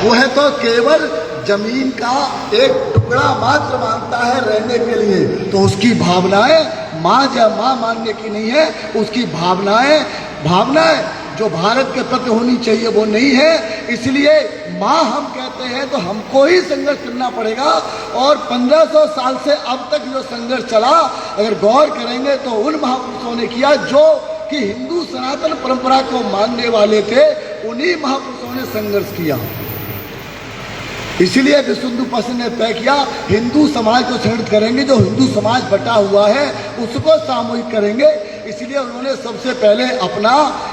वह तो केवल जमीन का एक टुकड़ा मात्र मानता है रहने के लिए। तो उसकी भावनाएं माँ या माँ मानने की नहीं है, उसकी भावनाएं जो भारत के प्रति होनी चाहिए वो नहीं है। इसलिए माँ हम कहते हैं तो हमको ही संघर्ष करना पड़ेगा। और 1500 साल से अब तक जो संघर्ष चला, अगर गौर करेंगे तो उन महापुरुषों ने किया जो कि हिंदू सनातन परंपरा को मानने वाले थे, उन्हीं महापुरुषों ने संघर्ष किया। इसलिए विश्व हिंदू परिषद ने तय किया हिंदू समाज को संगठित करेंगे, जो हिंदू समाज बटा हुआ है उसको सामूहिक करेंगे। इसलिए उन्होंने सबसे पहले अपना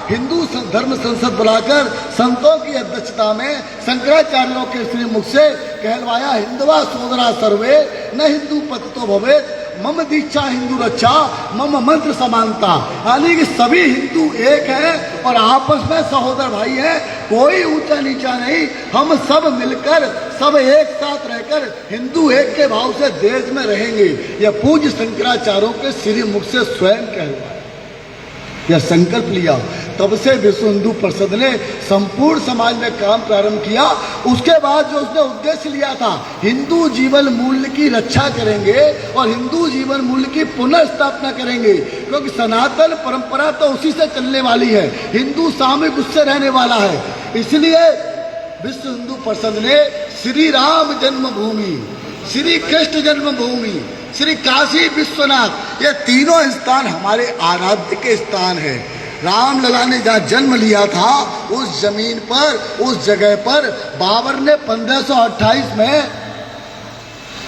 हिंदू धर्म संसद बुलाकर संतों की अध्यक्षता में शंकराचार्यों के श्रीमुख से कहलवाया, हिंदवा सोदरा सर्वे न हिंदू पतितो भवेत्, मम दीक्षा हिंदू रक्षा मम मंत्र समानता। यानी कि सभी हिंदू एक हैं और आपस में सहोदर भाई हैं, कोई ऊंचा नीचा नहीं। हम सब मिलकर सब एक साथ रहकर हिंदू एक के भाव से देश में रहेंगे। यह पूज्य शंकराचार्यों के श्री मुख से स्वयं कहलवाया, यह संकल्प लिया। तब से विश्व हिंदू परिषद ने संपूर्ण समाज में काम प्रारंभ किया। उसके बाद जो उसने उद्देश्य लिया था, हिंदू जीवन मूल्य की रक्षा करेंगे और हिंदू जीवन मूल्य की पुनर्स्थापना करेंगे, क्योंकि सनातन परंपरा तो उसी से चलने वाली है, हिंदू सामूहिक उससे रहने वाला है। इसलिए विश्व हिंदू परिषद ने श्री राम जन्मभूमि, श्री कृष्ण जन्मभूमि, श्री काशी विश्वनाथ, ये तीनों स्थान हमारे आराध्य के स्थान है। राम लला ने जहाँ जन्म लिया था उस जमीन पर, उस जगह पर बाबर ने 1528 में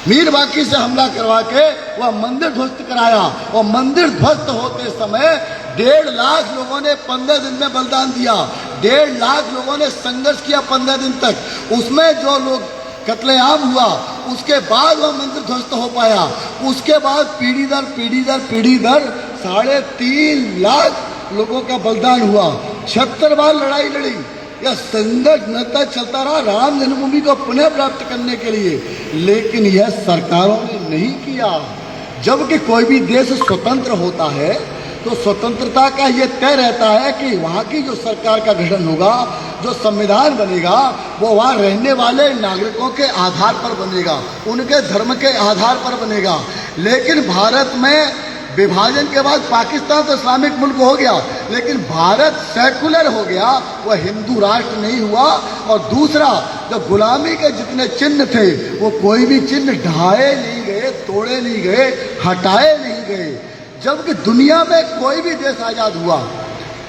मीर बाकी से हमला करवा के वह मंदिर ध्वस्त कराया। और मंदिर ध्वस्त होते समय 1.5 लाख लोगों ने 15 दिन में बलिदान दिया। 1.5 लाख लोगों ने संघर्ष किया 15 दिन तक। उसमें जो लोग कत्लेआम हुआ, उसके बाद वह मंदिर ध्वस्त हो पाया। उसके बाद पीढ़ी दर 3.5 लाख लोगों का बलिदान हुआ। 76 बार लड़ाई लड़ी। यह संघर्ष निरंतर चलता रहा राम जन्मभूमि को पुनः प्राप्त करने के लिए, लेकिन यह सरकारों ने नहीं किया। जबकि कोई भी देश स्वतंत्र होता है तो स्वतंत्रता का ये तय रहता है कि वहाँ की जो सरकार का गठन होगा, जो संविधान बनेगा, वो वहाँ रहने वाले नागरिकों के आधार पर बनेगा, उनके धर्म के आधार पर बनेगा। लेकिन भारत में विभाजन के बाद पाकिस्तान तो इस्लामिक मुल्क हो गया, लेकिन भारत सेकुलर हो गया, वह हिंदू राष्ट्र नहीं हुआ। और दूसरा, जो गुलामी के जितने चिन्ह थे वो कोई भी चिन्ह ढाए नहीं गए, तोड़े नहीं गए, हटाए नहीं गए। जबकि दुनिया में कोई भी देश आज़ाद हुआ,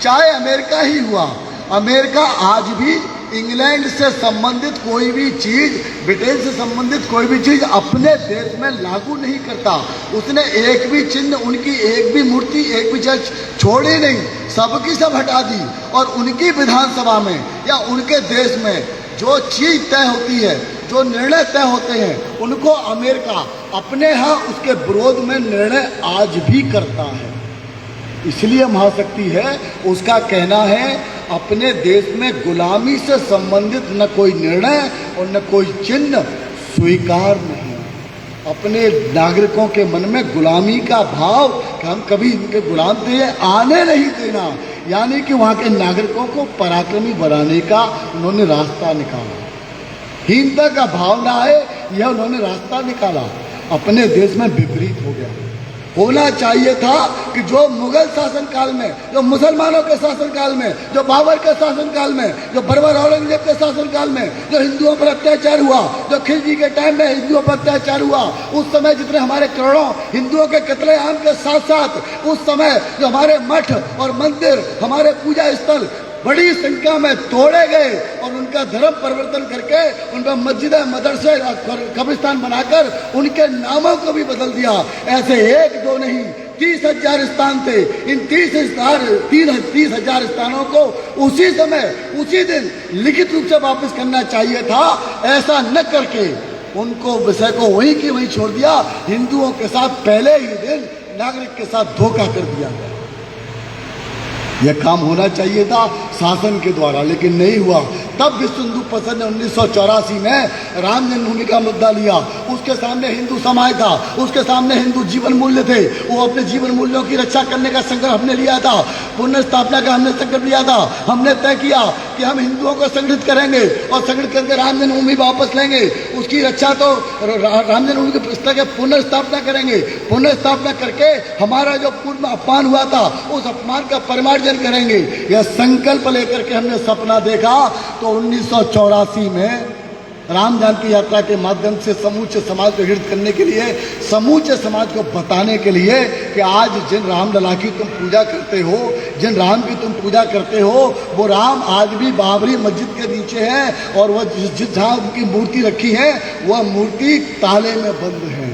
चाहे अमेरिका ही हुआ, अमेरिका आज भी इंग्लैंड से संबंधित कोई भी चीज़, ब्रिटेन से संबंधित कोई भी चीज़ अपने देश में लागू नहीं करता। उसने एक भी चिन्ह, उनकी एक भी मूर्ति, एक भी चर्च छोड़ी नहीं, सबकी सब हटा दी। और उनकी विधानसभा में या उनके देश में जो चीज़ तय होती है, जो निर्णय तय होते हैं, उनको अमेरिका अपने यहाँ उसके विरोध में निर्णय आज भी करता है। इसलिए महाशक्ति है, उसका कहना है अपने देश में गुलामी से संबंधित न कोई निर्णय और न कोई चिन्ह स्वीकार नहीं। अपने नागरिकों के मन में गुलामी का भाव कि हम कभी इनके गुलाम थे आने नहीं देना, यानी कि वहाँ के नागरिकों को पराक्रमी बनाने का उन्होंने रास्ता निकाला। हीनता का भाव ना आए, यह उन्होंने रास्ता निकाला। अपने देश में विपरीत हो गया। होना चाहिए था कि जो मुगल शासनकाल में, जो मुसलमानों के शासनकाल में, जो बाबर के शासनकाल में, जो बर्बर औरंगजेब के शासनकाल में जो हिंदुओं पर अत्याचार हुआ, जो खिलजी के टाइम में हिंदुओं पर अत्याचार हुआ, उस समय जितने हमारे करोड़ों हिंदुओं के कत्लेआम के साथ साथ उस समय जो हमारे मठ और मंदिर, हमारे पूजा स्थल बड़ी संख्या में तोड़े गए और उनका धर्म परिवर्तन करके उनका मस्जिद, मदरसे, कब्रिस्तान बनाकर उनके नामों को भी बदल दिया। ऐसे 1-2 नहीं, 30,000 स्थान थे। इन 30,000 स्थानों को उसी समय, उसी दिन लिखित रूप से वापस करना चाहिए था। ऐसा न करके उनको विषय को वहीं की वहीं छोड़ दिया। हिंदुओं के साथ पहले ही दिन नागरिक के साथ धोखा कर दिया गया। यह काम होना चाहिए था शासन के द्वारा, लेकिन नहीं हुआ। तब विश्व हिंदू परिषद ने 1984 में राम जन्मभूमि का मुद्दा लिया। उसके सामने हिंदू समाज था, उसके सामने हिंदू जीवन मूल्य थे। वो अपने जीवन मूल्यों की रक्षा करने का संकल्प हमने लिया था, पुनर्स्थापना का हमने संकल्प लिया था। हमने तय किया कि हम हिंदुओं को संगठित करेंगे और संगठित करके राम जन्मभूमि वापस लेंगे, उसकी रक्षा तो राम जन्मभूमि की पुस्तक के पुनर्स्थापना करेंगे। पुनर्स्थापना करके हमारा जो पूर्व अपमान हुआ था उस अपमान का परिमार्जन करेंगे। यह संकल्प लेकर के हमने सपना देखा तो 1984 में राम जानकी यात्रा के माध्यम से समूचे समाज को हित करने के लिए, समूचे समाज को बताने के लिए कि आज जिन रामलला की तुम पूजा करते हो, जिन राम की तुम पूजा करते हो, वो राम आज भी बाबरी मस्जिद के नीचे है और वह जिस जहाँ उनकी मूर्ति रखी है वह मूर्ति ताले में बंद है।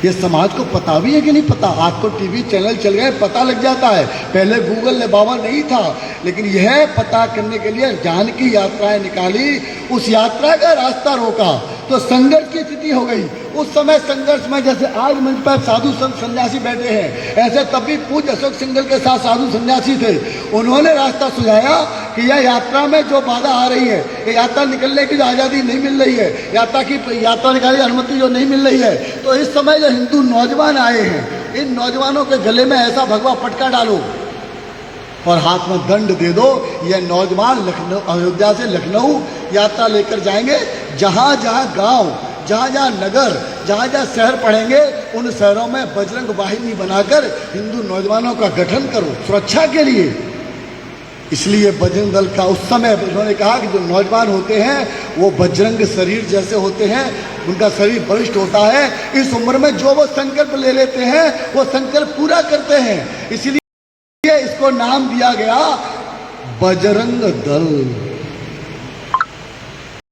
ये समाज को पता भी है कि नहीं पता? आज तो टीवी चैनल चल गए, पता लग जाता है। पहले गूगल ने बाबा नहीं था, लेकिन यह पता करने के लिए जानकी यात्राएं निकाली, उस यात्रा का रास्ता रोका तो संघर्ष की स्थिति हो गई। उस समय संघर्ष में जैसे आज मंच पर साधु संत सन्यासी बैठे हैं, ऐसे तब भी पूज्य अशोक सिंघल के साथ साधु सन्यासी थे। उन्होंने रास्ता सुझाया कि यह यात्रा में जो बाधा आ रही है, ये यात्रा निकलने की जो आज़ादी नहीं मिल रही है, यात्रा निकालने की अनुमति जो नहीं मिल रही है, तो इस समय जो हिंदू नौजवान आए हैं, इन नौजवानों के गले में ऐसा भगवा पटका डालो और हाथ में दंड दे दो। यह नौजवान लखनऊ, अयोध्या से लखनऊ यात्रा लेकर जाएंगे। जहाँ जहाँ गांव, जहाँ जहाँ नगर, जहाँ जहाँ शहर पड़ेंगे, उन शहरों में बजरंग वाहिनी बनाकर हिंदू नौजवानों का गठन करो सुरक्षा के लिए। इसलिए बजरंग दल का उस समय उन्होंने कहा कि जो नौजवान होते हैं वो बजरंग शरीर जैसे होते हैं, उनका शरीर बलिष्ठ होता है। इस उम्र में जो वो संकल्प ले लेते हैं वो संकल्प पूरा करते हैं। इसलिए इसको नाम दिया गया बजरंग दल,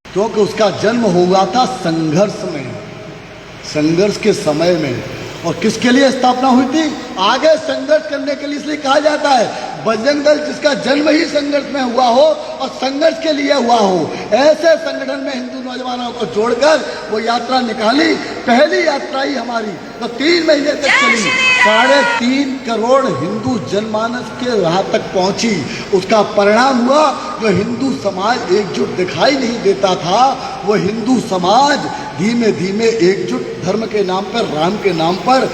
क्योंकि उसका जन्म हुआ था संघर्ष में, संघर्ष के समय में। और किसके लिए स्थापना हुई थी? आगे संघर्ष करने के लिए। इसलिए कहा जाता है बजरंग दल जिसका जन्म ही संघर्ष में हुआ हो और संघर्ष के लिए हुआ हो। ऐसे संगठन में हिंदू नौजवानों को जोड़कर वो यात्रा निकाली। पहली यात्रा ही हमारी तो 3 महीने तक चली, 3.5 करोड़ हिंदू जनमानस के राह तक पहुंची। उसका परिणाम हुआ जो हिंदू समाज एकजुट दिखाई नहीं देता था, वो हिंदू समाज धीमे धीमे एकजुट धर्म के नाम पर, राम के नाम पर,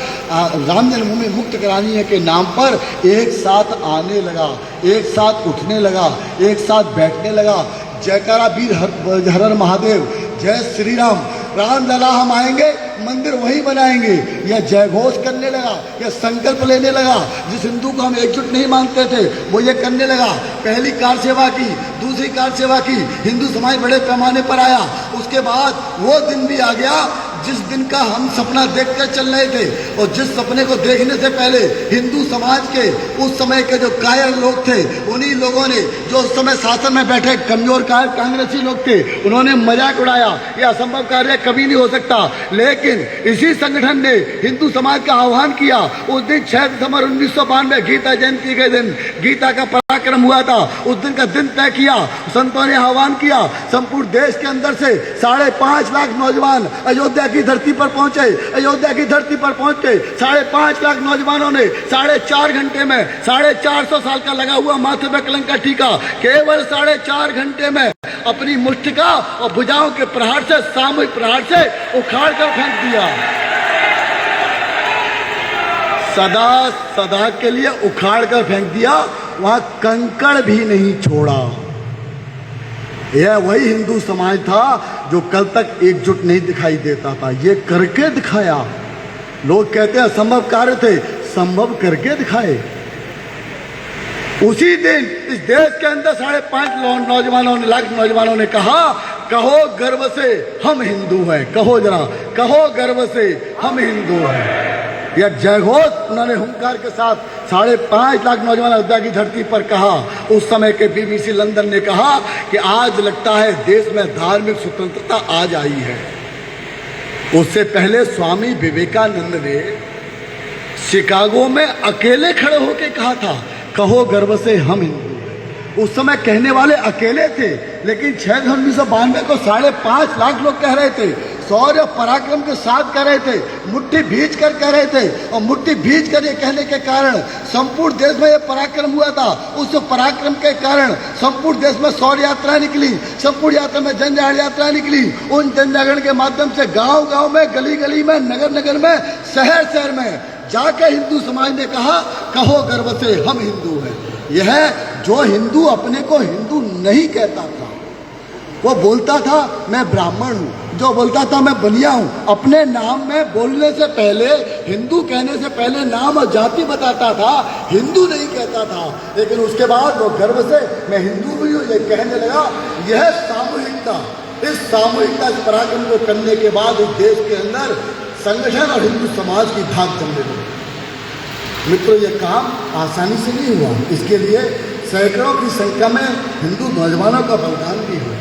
राम जन्मभूमि मुक्त कराने के नाम पर एक साथ आने लगा, एक साथ उठने लगा, एक साथ बैठने लगा। जयकारा वीर हर हर महादेव, जय श्री राम, रामलला हम आएंगे, मंदिर वहीं बनाएंगे। यह जय घोष करने लगा, यह संकल्प लेने लगा। जिस हिंदू को हम एकजुट नहीं मानते थे वो ये करने लगा। पहली कार सेवा की, दूसरी कार सेवा की, हिंदू समाज बड़े पैमाने पर आया। उसके बाद वो दिन भी आ गया जिस दिन का हम सपना देखकर चल रहे थे, और जिस सपने को देखने से पहले हिंदू समाज के उस समय के जो कायर लोग थे, उन्हीं लोगों ने जो उस समय शासन में बैठे कमजोर कायर कांग्रेसी लोग थे, उन्होंने मजाक उड़ाया, यह असंभव कार्य कभी नहीं हो सकता। लेकिन इसी संगठन ने हिंदू समाज का आह्वान किया। उस दिन 6 दिसंबर 1992 गीता जयंती के दिन गीता का पराक्रम हुआ था। उस दिन का दिन तय किया, संतों ने आह्वान किया, संपूर्ण देश के अंदर से 5.5 लाख नौजवान अयोध्या की धरती पर पहुंचे। अयोध्या की धरती पर पहुंच के 5.5 लाख नौजवानों ने 4.5 घंटे में 450 साल का लगा हुआ माथे पे कलंक का टीका केवल 4.5 घंटे में अपनी मुष्टिका और भुजाओं के प्रहार से, सामूहिक प्रहार से उखाड़ कर फेंक दिया। सदा सदा के लिए उखाड़ कर फेंक दिया, वहां कंकड़ भी नहीं छोड़ा। यह वही हिंदू समाज था जो कल तक एकजुट नहीं दिखाई देता था, ये करके दिखाया। लोग कहते हैं असंभव कार्य थे, संभव करके दिखाए। उसी दिन इस देश के अंदर 5.5 लाख नौजवानों ने कहा, कहो गर्व से हम हिंदू हैं, कहो जरा, कहो गर्व से हम हिंदू हैं। यह जयघोष उन्होंने हुंकार के साथ 5.5 लाख नौजवान अयोध्या की धरती पर कहा। उस समय के BBC लंदन ने कहा कि आज लगता है देश में धार्मिक स्वतंत्रता आज आई है। उससे पहले स्वामी विवेकानंद ने शिकागो में अकेले खड़े होकर कहा था, कहो गर्व से हम हिंदू हैं। उस समय कहने वाले अकेले थे, लेकिन 6 दिसंबर 1992 को 5.5 लाख लोग कह रहे थे। शौर्य पराक्रम के साथ कह रहे थे, मुट्ठी भींच कर कह रहे थे, और मुट्ठी भींच कर ये कहने के कारण संपूर्ण देश में ये पराक्रम हुआ था। उस पराक्रम के कारण संपूर्ण देश में शौर्य यात्रा निकली, संपूर्ण यात्रा में जन यात्रा निकली। उन जन जागरण के माध्यम से गांव गांव में, गली गली में, नगर नगर में, शहर शहर में जाकर हिंदू समाज ने कहा, कहो गर्व से हम हिंदू हैं। यह जो हिंदू अपने को हिंदू नहीं कहता था, वो बोलता था मैं ब्राह्मण हूँ, जो बोलता था मैं बलिया हूँ, अपने नाम में बोलने से पहले, हिंदू कहने से पहले नाम और जाति बताता था, हिंदू नहीं कहता था। लेकिन उसके बाद वो गर्व से मैं हिंदू भी हूँ ये कहने लगा। यह सामूहिकता, इस सामूहिकता इस पराक्रम को करने के बाद इस देश के अंदर संगठन और हिंदू समाज की धाक जमने लगी। मित्रों, ये काम आसानी से नहीं हुआ, इसके लिए सैकड़ों की संख्या में हिंदू नौजवानों का बलिदान भी हुआ।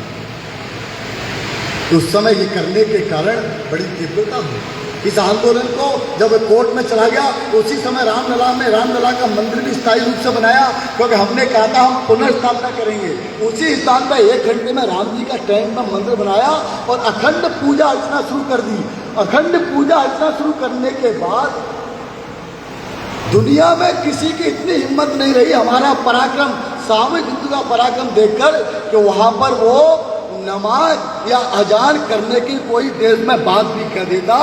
उस समय ये करने के कारण बड़ी तीव्रता हुई। इस आंदोलन को जब कोर्ट में चला गया, उसी समय रामलला में रामलला का मंदिर भी स्थायी रूप से बनाया, क्योंकि हमने कहा था हम पुनर्स्थापना करेंगे। उसी स्थान पर 1 घंटे में राम जी का टैंक में मंदिर बनाया और अखंड पूजा अर्चना शुरू कर दी। अखंड पूजा अर्चना शुरू करने के बाद दुनिया में किसी की इतनी हिम्मत नहीं रही हमारा पराक्रम, सामूहिक हिंदू का पराक्रम देखकर, कि वहां पर वो नमाज या अजान करने की कोई देश में बात भी कर देता।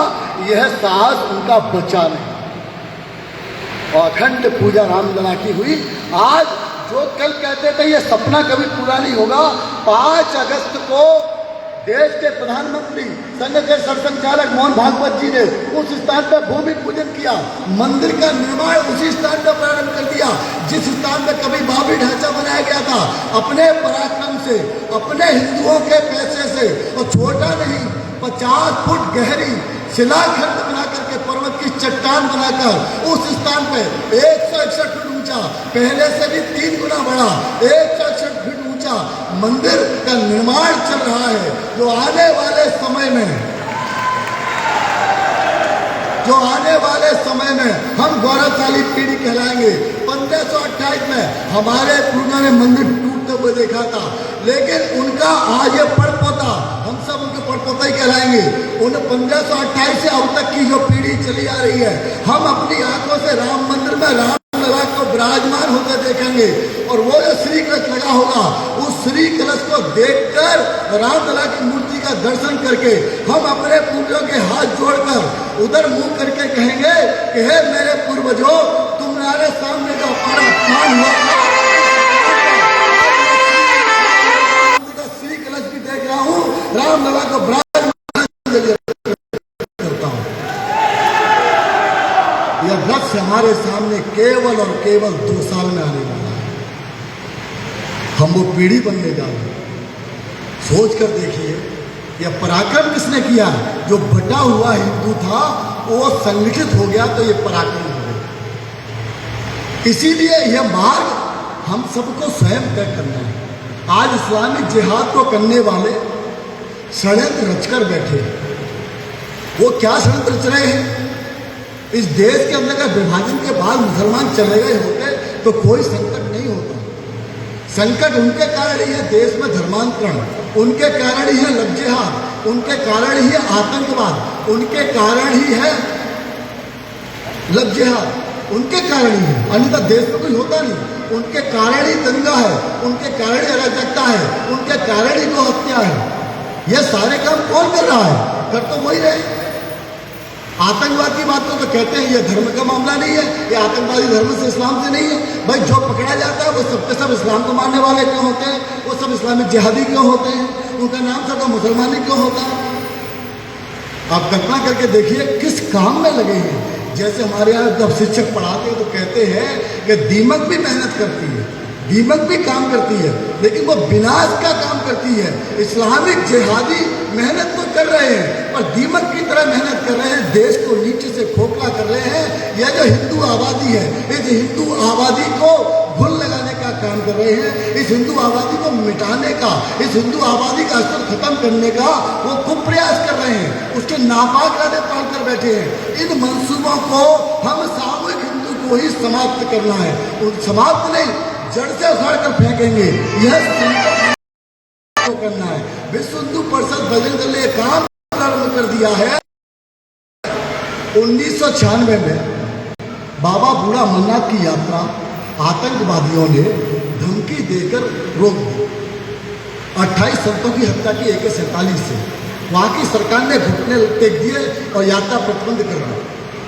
यह साहस उनका बचा नहीं। और अखंड पूजा रामलला की हुई। आज जो कल कहते थे ये सपना कभी पूरा नहीं होगा, 5 अगस्त को देश के प्रधानमंत्री, संघ के सरसंघचालक मोहन भागवत जी ने उस स्थान पर भूमि पूजन किया, मंदिर का निर्माण उसी स्थान पर प्रारंभ कर दिया जिस स्थान पर कभी बाबरी ढांचा बनाया गया था। अपने पराक्रम से, अपने हिंदुओं के पैसे से, और छोटा नहीं 50 फुट गहरी शिलाखंड बना करके, पर्वत की चट्टान बनाकर उस स्थान पर 161 फीट ऊंचा, पहले से भी 3 गुना बड़ा 161 फीट ऊंचा मंदिर का निर्माण चल रहा है। जो आने वाले समय में हम गौरवशाली पीढ़ी कहलाएंगे। 1528 में हमारे पूर्वजों ने मंदिर टूटते हुए देखा था, लेकिन उनका आज ये पड़पोता, हम सब उनके पड़पोता ही कहलाएंगे। उन 1528 से अब तक की जो पीढ़ी चली आ रही है, हम अपनी आंखों से राम मंदिर में रामलला को विराजमान होते देखेंगे। और वो जो श्री कलश लगा होगा, उस श्री कलश को देखकर, रामलला की मूर्ति का दर्शन करके, हम अपने पूर्वजों के हाथ जोड़कर उधर मुंह करके कहेंगे कि हे मेरे पूर्वजों, तुम्हारे सामने जो हमारा अपमान हुआ था, श्री कलश भी देख रहा हूँ, रामलला को विराजमान करता हूँ। यह रथ हमारे सामने केवल और केवल 2 साल में आने वाला है। हम वो पीढ़ी बनने जा रहे हैं। सोच कर देखिए, यह पराक्रम किसने किया? जो बटा हुआ हिंदू था वो संगठित हो गया, तो ये पराक्रम हो गया। इसीलिए यह मार्ग हम सबको स्वयं तय करना है। आज इस्लामिक जिहाद को करने वाले षड्यंत्र रचकर बैठे हैं। वो क्या षड्यंत्र रच रहे हैं? इस देश के अंदर का विभाजन के बाद मुसलमान चले गए होते तो कोई संकट नहीं होता। संकट उनके कारण ही है देश में धर्मांतरण, उनके कारण ही है लव जिहाद, उनके कारण ही है आतंकवाद, उनके कारण ही है लव जिहाद, उनके कारण ही है। अन्यथा देश में कोई होता नहीं। उनके कारण ही दंगा है, उनके कारण ही अराजकता है, उनके कारण ही गौ हत्या है। ये सारे काम कौन कर रहा है? कर तो वही रहे। आतंकवाद की बात तो कहते हैं ये धर्म का मामला नहीं है, ये आतंकवादी धर्म से, इस्लाम से नहीं है। भाई जो पकड़ा जाता है वो सबके सब इस्लाम को मानने वाले क्यों होते हैं? वो सब इस्लामिक जिहादी क्यों होते हैं? उनका नाम सब मुसलमानी क्यों होता है? आप कल्पना करके देखिए किस काम में लगे हैं। जैसे हमारे यहाँ जब शिक्षक पढ़ाते हैं तो कहते हैं कि दीमक भी मेहनत करती है, दीमक भी काम करती है, लेकिन वो विनाश का काम करती है। इस्लामिक जिहादी मेहनत तो कर रहे हैं, पर दीमक की तरह मेहनत कर रहे हैं, देश को नीचे से खोखला कर रहे हैं। यह जो हिंदू आबादी है, इस हिंदू आबादी को भूल लगाने का काम कर रहे हैं। इस हिंदू आबादी को मिटाने का, इस हिंदू आबादी का अस्तित्व खत्म करने का वो खूब प्रयास कर रहे हैं। उसके नापाक इरादे पाल कर बैठे हैं। इन मंसूबों को हम सामूहिक हिंदू को ही समाप्त करना है। समाप्त नहीं, जड़ से उखाड़ कर फेंकेंगे। यह करना है। विश्व हिंदू परिषद बजरंग दल ये काम प्रारंभ कर दिया है। 1996 में बाबा बूढ़ा अमरनाथ की यात्रा आतंकवादियों ने धमकी देकर रोक दी। 28 संतों की हत्या की AK-47 से वहाँ की सरकार ने घुटने टेक दिए और यात्रा प्रतिबंध कर दी।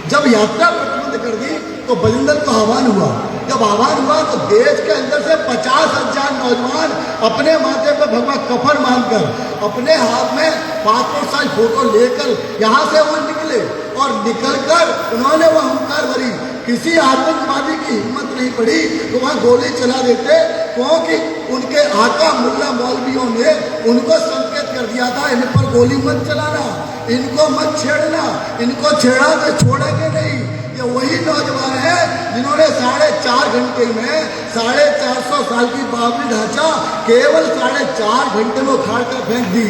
जब यात्रा प्रतिबंध कर दी तो बजिंदर को आह्वान हुआ। जब आह्वान हुआ तो देश के अंदर से 50,000 नौजवान अपने माथे पर भगवा कफन बांधकर अपने हाथ में पासपोर्ट साइज फोटो लेकर यहाँ से वो निकले और निकलकर उन्होंने वह हुंकार भरी। किसी आतंकवादी की हिम्मत नहीं पड़ी तो वहाँ गोली चला देते, क्योंकि उनके आका मुल्ला मौलवियों ने उनको संकेत कर दिया था, इन पर गोली मत चलाना, इनको मत छेड़ना, इनको छेड़ा तो छोड़ेंगे नहीं। ये वही नौजवान है जिन्होंने 4.5 घंटे में 450 साल की बाबरी ढांचा केवल 4.5 घंटे में उखाड़ कर फेंक दी।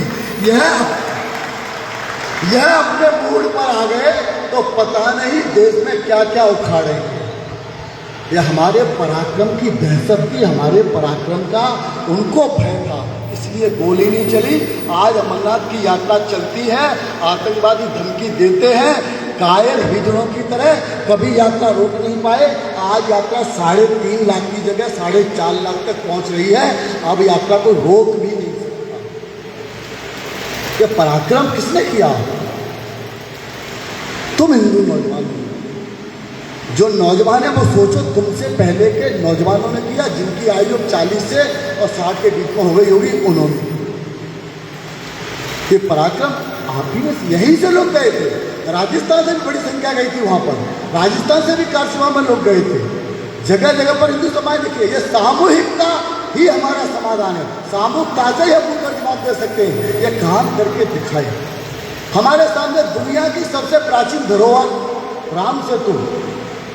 यह अपने मूड पर आ गए तो पता नहीं देश में क्या क्या उखाड़ेंगे। यह हमारे पराक्रम की दहशत थी, हमारे पराक्रम का उनको भय था, इसलिए गोली नहीं चली। आज अमरनाथ की यात्रा चलती है, आतंकवादी धमकी देते हैं, कायल हिजड़ों की तरह कभी यात्रा रोक नहीं पाए। आज यात्रा 3.5 लाख की जगह 4.5 लाख तक पहुंच रही है। अब यात्रा को रोक भी नहीं सकता। ये पराक्रम किसने किया? तुम हिंदू नौजवान हो। जो नौजवान है वो सोचो, तुमसे पहले के नौजवानों ने किया, जिनकी आयु 40 से और 60 के बीच में हो गई होगी, उन्होंने ये पराक्रम आप ही में यहीं से लोग गए थे। राजस्थान से भी बड़ी संख्या गई थी वहां पर, राजस्थान से भी कारसेवा में लोग गए थे। जगह जगह पर हिंदू समाज देखिए, ये सामूहिकता ही हमारा समाधान है। सामूहिकता से ही हम ऊपर जवाब दे सकते हैं। ये काम करके दिखाए। हमारे सामने दुनिया की सबसे प्राचीन धरोहर राम सेतु,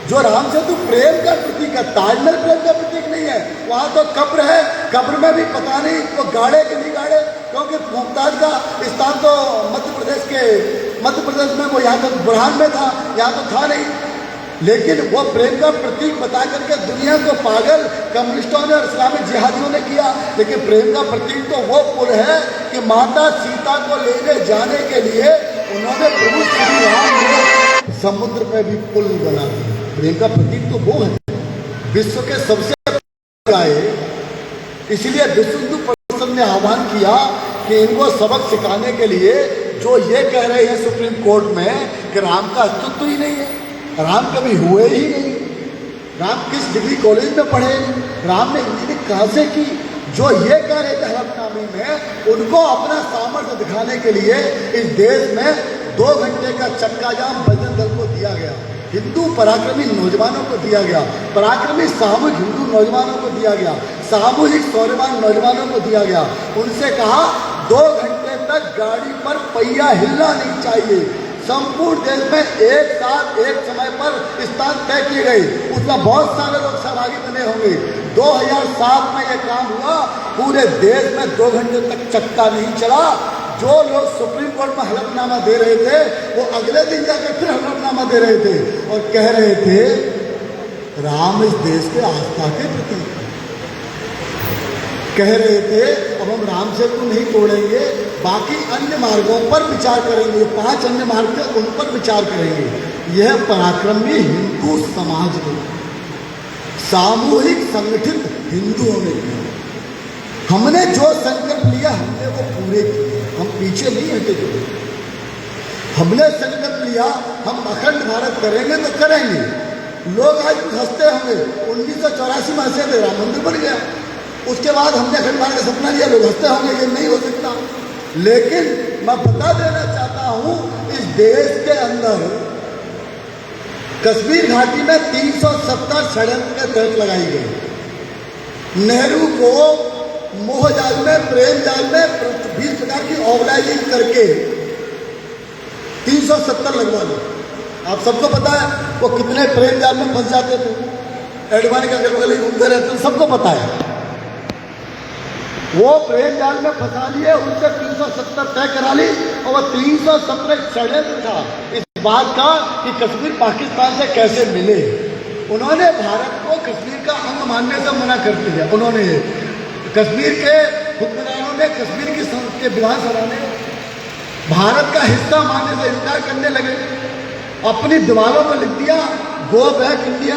जो राम सेतु प्रेम का प्रतीक है, ताजमहल प्रेम का प्रतीक नहीं है। वहाँ तो कब्र है, कब्र में भी पता नहीं वो गाड़े कि नहीं गाड़े, क्योंकि मुमताज का स्थान तो मध्य प्रदेश में वो यहाँ तो बुरहान में था, यहाँ तो था नहीं। लेकिन वो प्रेम का प्रतीक बता करके दुनिया को पागल कम्युनिस्टों ने और इस्लामिक जिहादियों ने किया। लेकिन प्रेम का प्रतीक तो वो पुल है कि माता सीता को लेने जाने के लिए उन्होंने प्रभु श्री राम ने समुद्र पे भी पुल बना दिया। प्रेम का प्रतीक तो वो है, विश्व के सबसे बड़े। इसलिए विश्व हिंदू परिषद ने आह्वान किया कि इनको सबक सिखाने के लिए जो ये कह रहे हैं सुप्रीम कोर्ट में कि राम का अस्तित्व ही नहीं है, राम कभी हुए ही नहीं, राम किस डिग्री कॉलेज में पढ़े, राम ने इंजीनियरिंग कहाँ से की, जो ये कह रहे थे हलफनामे में, उनको अपना सामर्थ्य दिखाने के लिए इस देश में 2 घंटे का चक्का जाम बजरंग दल को दिया गया, हिंदू पराक्रमी नौजवानों को दिया गया, पराक्रमी सामूहिक हिंदू नौजवानों को दिया गया, सामूहिक शौर्यवान नौजवानों को दिया गया। उनसे कहा 2 घंटे तक गाड़ी पर पहिया हिलना नहीं चाहिए। संपूर्ण देश में एक साथ एक समय पर स्थान तय किए गए, उसमें बहुत सारे लोग सहभागी बने होंगे। 2007 में यह काम हुआ, पूरे देश में 2 घंटे तक चक्का नहीं चला। जो लोग सुप्रीम कोर्ट में हलफनामा दे रहे थे वो अगले दिन जाकर फिर हलफनामा दे रहे थे और कह रहे थे राम इस देश के आस्था के प्रतीक, कह रहे थे अब हम राम सेतु नहीं तोड़ेंगे, बाकी अन्य मार्गों पर विचार करेंगे, 5 अन्य मार्ग थे उन पर विचार करेंगे। यह पराक्रमी हिंदू समाज ने, सामूहिक संगठित हिंदुओं ने किया। हमने जो संकल्प लिया हमने वो पूरे किए, हम पीछे नहीं हटे। जो हमने संकल्प लिया हम अखंड भारत करेंगे तो करेंगे। लोग आज कुछ हंसते होंगे, 1984 में हंसे थे, राम मंदिर बन गया, उसके बाद हमने अखंड भारत का सपना लिया, लोग हंसते होंगे ये नहीं हो सकता। लेकिन मैं बता देना चाहता हूं, इस देश के अंदर कश्मीर घाटी में 370 षड्यंत्र के तहत लगाई गई। नेहरू को मोह जाल में, प्रेम जाल में 20 प्रकार की ऑर्गेनाइजिंग करके 370 लगवा दी। आप सबको पता है वो कितने प्रेम जाल में फंस जाते थे, एडवाणी का अगल बगल घूमते रहते, सबको पता है। वो प्रेम जाल में फंसा लिए, उनसे 370 तय करा ली और वो 317 षड्यंत्र था इस बात का कि कश्मीर पाकिस्तान से कैसे मिले। उन्होंने भारत को कश्मीर का अंग मानने से मना कर दिया। उन्होंने कश्मीर के हुक्मरानों ने, कश्मीर की विधानसभा ने भारत का हिस्सा मानने से इनकार करने लगे, अपनी दीवारों पर लिख दिया गो बैक इंडिया।